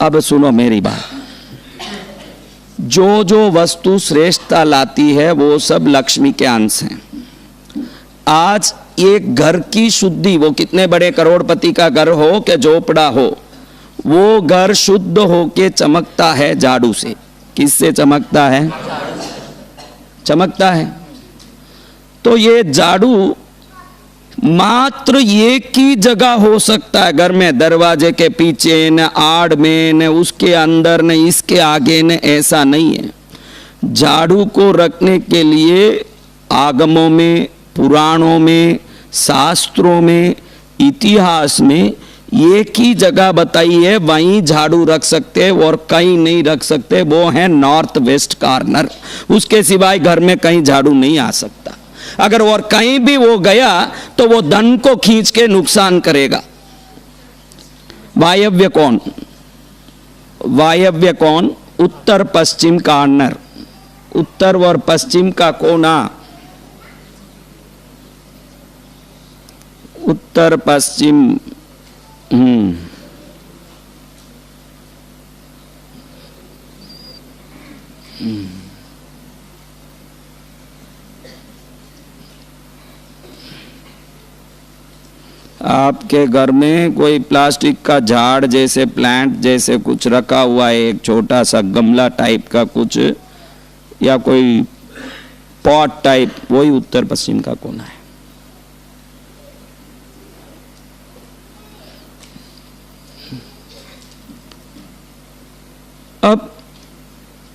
अब सुनो मेरी बात, जो जो वस्तु श्रेष्ठता लाती है वो सब लक्ष्मी के अंश हैं। आज एक घर की शुद्धि, वो कितने बड़े करोड़पति का घर हो कि झोपड़ा हो, वो घर शुद्ध होके चमकता है झाड़ू से। किससे चमकता है? चमकता है। तो ये झाड़ू मात्र एक ही जगह हो सकता है घर में, दरवाजे के पीछे, न आड़ में, न उसके अंदर, न इसके आगे, न ऐसा नहीं है। झाड़ू को रखने के लिए आगमों में, पुराणों में, शास्त्रों में, इतिहास में एक ही जगह बताई है, वहीं झाड़ू रख सकते हैं और कहीं नहीं रख सकते। वो है नॉर्थ वेस्ट कॉर्नर, उसके सिवाय घर में कहीं झाड़ू नहीं आ सकता। अगर और कहीं भी वो गया तो वो धन को खींच के नुकसान करेगा। वायव्य कोण, वायव्य कोण उत्तर पश्चिम कॉर्नर, उत्तर और पश्चिम का कोना, उत्तर पश्चिम। आपके घर में कोई प्लास्टिक का झाड़ जैसे, प्लांट जैसे कुछ रखा हुआ है, एक छोटा सा गमला टाइप का कुछ, या कोई पॉट टाइप, वही उत्तर पश्चिम का कोना है। अब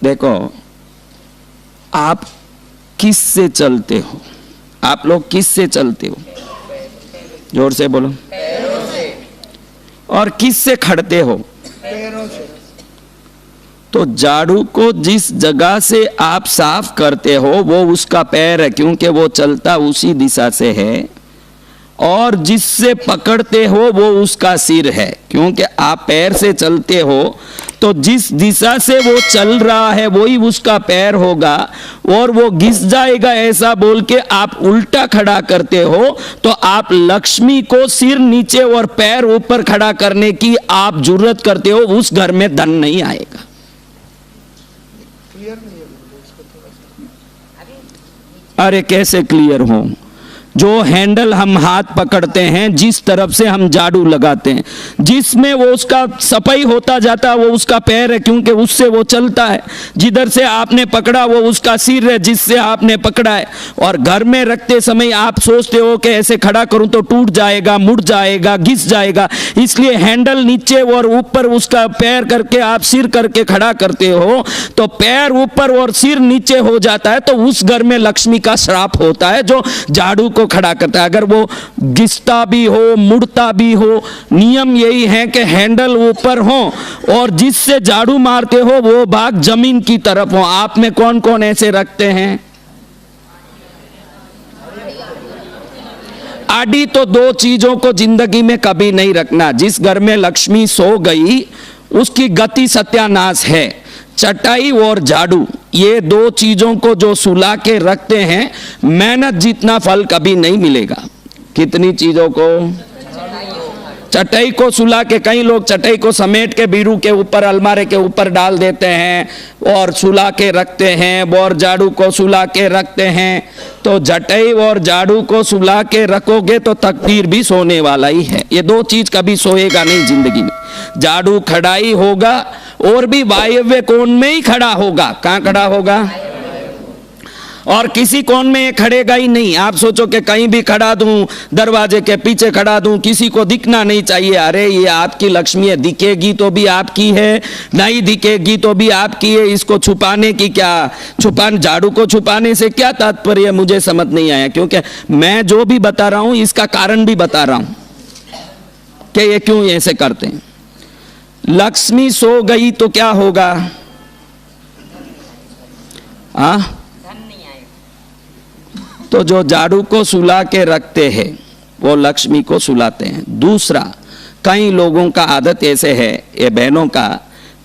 देखो, आप किस से चलते हो? आप लोग किस से चलते हो? जोर से बोलो। पैरों से। और किस से खड़ते हो? पैरों से। तो झाड़ू को जिस जगह से आप साफ करते हो वो उसका पैर है, क्योंकि वो चलता उसी दिशा से है। और जिससे पकड़ते हो वो उसका सिर है, क्योंकि आप पैर से चलते हो तो जिस दिशा से वो चल रहा है वही उसका पैर होगा, और वो घिस जाएगा ऐसा बोल के आप उल्टा खड़ा करते हो, तो आप लक्ष्मी को सिर नीचे और पैर ऊपर खड़ा करने की आप जुर्रत करते हो, उस घर में धन नहीं आएगा। अरे कैसे क्लियर हो? जो हैंडल हम हाथ पकड़ते हैं, जिस तरफ से हम झाड़ू लगाते हैं, जिसमें वो उसका सफाई होता जाता है वो उसका पैर है, क्योंकि उससे वो चलता है। जिधर से आपने पकड़ा वो उसका सिर है, जिससे आपने पकड़ा है। और घर में रखते समय आप सोचते हो कि ऐसे खड़ा करूं तो टूट जाएगा, मुड़ जाएगा, घिस जाएगा, इसलिए हैंडल नीचे और ऊपर उसका पैर करके आप सिर करके खड़ा करते हो, तो पैर ऊपर और सिर नीचे हो जाता है, तो उस घर में लक्ष्मी का श्राप होता है जो झाड़ू को खड़ा करता है। अगर वो घिसता भी हो, मुड़ता भी हो, नियम यही है कि हैंडल ऊपर हो और जिससे झाड़ू मारते हो वो भाग जमीन की तरफ हो। आप में कौन कौन ऐसे रखते हैं? आड़ी तो दो चीजों को जिंदगी में कभी नहीं रखना। जिस घर में लक्ष्मी सो गई उसकी गति सत्यानाश है। चटाई और झाड़ू, ये दो चीजों को जो सुला के रखते हैं, मेहनत जितना फल कभी नहीं मिलेगा। कितनी चीजों को? चटाई को सुला के, कई लोग चटाई को समेट के बीरू के ऊपर, अलमारे के ऊपर डाल देते हैं और सुला के रखते हैं, और झाड़ू को सुला के रखते हैं। तो चटाई और झाड़ू को सुला के रखोगे तो तकदीर भी सोने वाला ही है। ये दो चीज कभी सोएगा नहीं जिंदगी में। झाड़ू खड़ा ही होगा और भी वायव्य कोण में ही खड़ा होगा। कहाँ खड़ा होगा? और किसी कोण में ये खड़ेगा ही नहीं। आप सोचो कि कहीं भी खड़ा दूं, दरवाजे के पीछे खड़ा दूं, किसी को दिखना नहीं चाहिए। अरे ये आपकी लक्ष्मी है, दिखेगी तो भी आपकी है, नहीं दिखेगी तो भी आपकी है। इसको छुपाने की क्या, झाड़ू को छुपाने से क्या तात्पर्य, मुझे समझ नहीं आया। क्योंकि मैं जो भी बता रहा हूं इसका कारण भी बता रहा हूं कि ये क्यों ऐसे करते हैं। लक्ष्मी सो गई तो क्या होगा? तो जो झाड़ू को सुला के रखते हैं वो लक्ष्मी को सुलाते हैं। दूसरा, कई लोगों का आदत ऐसे है, ये बहनों का,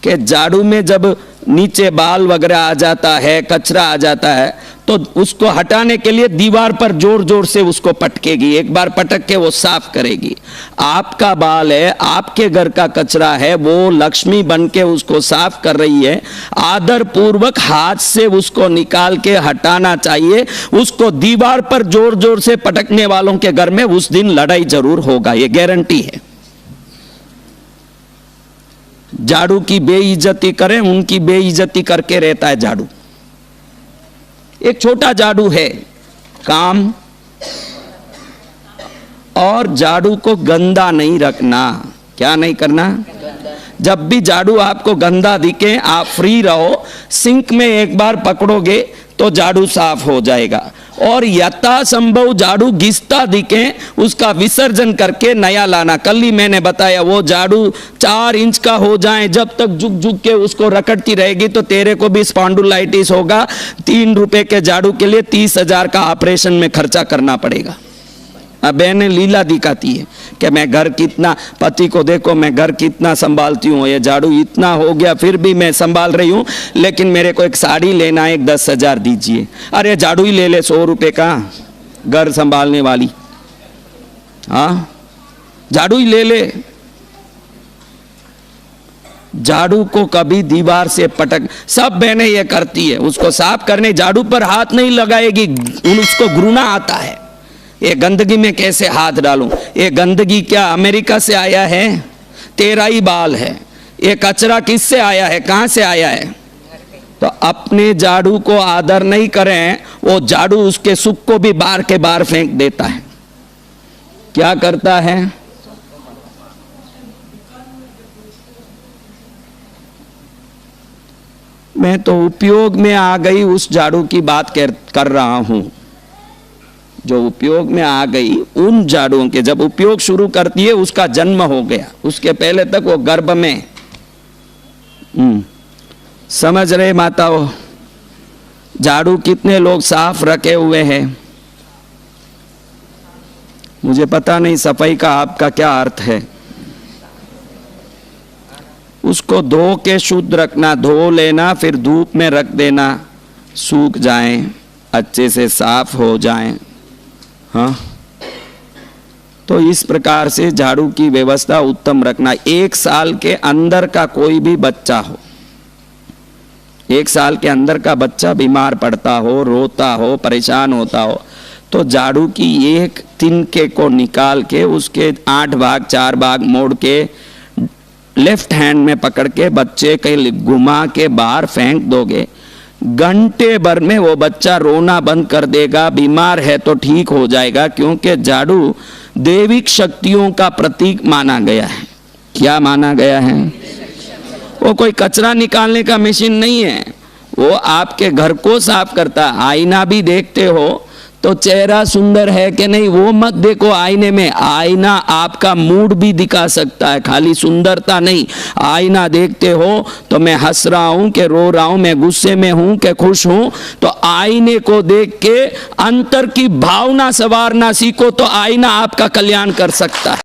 कि झाड़ू में जब नीचे बाल वगैरह आ जाता है, कचरा आ जाता है, तो उसको हटाने के लिए दीवार पर जोर जोर से उसको पटकेगी, एक बार पटक के वो साफ करेगी। आपका बाल है, आपके घर का कचरा है, वो लक्ष्मी बन के उसको साफ कर रही है। आदर पूर्वक हाथ से उसको निकाल के हटाना चाहिए। उसको दीवार पर जोर जोर से पटकने वालों के घर में उस दिन लड़ाई जरूर होगा, ये गारंटी है। झाड़ू की बेइज्जती करें, उनकी बेइज्जती करके रहता है झाड़ू। एक छोटा झाड़ू है काम, और झाड़ू को गंदा नहीं रखना। क्या नहीं करना? जब भी झाड़ू आपको गंदा दिखे, आप फ्री रहो, सिंक में एक बार पकड़ोगे तो झाड़ू साफ हो जाएगा। और यथासंभव झाड़ू घिसता दिखे, उसका विसर्जन करके नया लाना। कल ही मैंने बताया, वो झाड़ू 4 इंच का हो जाए, जब तक झुक झुक के उसको रगड़ती रहेगी तो तेरे को भी स्पॉन्डिलाइटिस होगा। 3 रुपए के झाड़ू के लिए 30,000 का ऑपरेशन में खर्चा करना पड़ेगा। अब बहनें लीला दिखाती है कि मैं घर कितना, पति को देखो मैं घर कितना संभालती हूँ, ये झाड़ू इतना हो गया फिर भी मैं संभाल रही हूँ, लेकिन मेरे को एक साड़ी लेना है, एक 10,000 दीजिए। अरे झाड़ू ही ले ले 100 रुपए का, घर संभालने वाली। हाँ, झाड़ू ही ले ले। झाड़ू को कभी दीवार से पटक, सब बहनें ये करती है, उसको साफ करने झाड़ू पर हाथ नहीं लगाएगी, उसको घृणा आता है। ये गंदगी में कैसे हाथ डालूं? ये गंदगी क्या अमेरिका से आया है? तेरा ही बाल है। ये कचरा किससे आया है, कहां से आया है? तो अपने झाड़ू को आदर नहीं करें, वो झाड़ू उसके सुख को भी बार के बार फेंक देता है। क्या करता है? मैं तो उपयोग में आ गई उस झाड़ू की बात कर रहा हूं, जो उपयोग में आ गई उन झाड़ुओं के। जब उपयोग शुरू करती है उसका जन्म हो गया, उसके पहले तक वो गर्भ में। समझ रहे माताओं? झाड़ू कितने लोग साफ रखे हुए हैं? मुझे पता नहीं सफाई का आपका क्या अर्थ है। उसको धो के शुद्ध रखना, धो लेना, फिर धूप में रख देना, सूख जाएं, अच्छे से साफ हो जाएं। हाँ, तो इस प्रकार से झाड़ू की व्यवस्था उत्तम रखना। 1 साल के अंदर का कोई भी बच्चा हो, 1 साल के अंदर का बच्चा बीमार पड़ता हो, रोता हो, परेशान होता हो, तो झाड़ू की एक तिनके को निकाल के उसके 8 भाग 4 भाग मोड़ के लेफ्ट हैंड में पकड़ के बच्चे के घुमा के बाहर फेंक दोगे, घंटे भर में वो बच्चा रोना बंद कर देगा। बीमार है तो ठीक हो जाएगा, क्योंकि झाड़ू दैविक शक्तियों का प्रतीक माना गया है। क्या माना गया है? वो कोई कचरा निकालने का मशीन नहीं है, वो आपके घर को साफ करता। आईना भी देखते हो तो चेहरा सुंदर है कि नहीं वो मत देखो आईने में, आईना आपका मूड भी दिखा सकता है, खाली सुंदरता नहीं। आईना देखते हो तो मैं हंस रहा हूं कि रो रहा हूं, मैं गुस्से में हूं कि खुश हूं, तो आईने को देख के अंतर की भावना संवारना सीखो, तो आईना आपका कल्याण कर सकता है।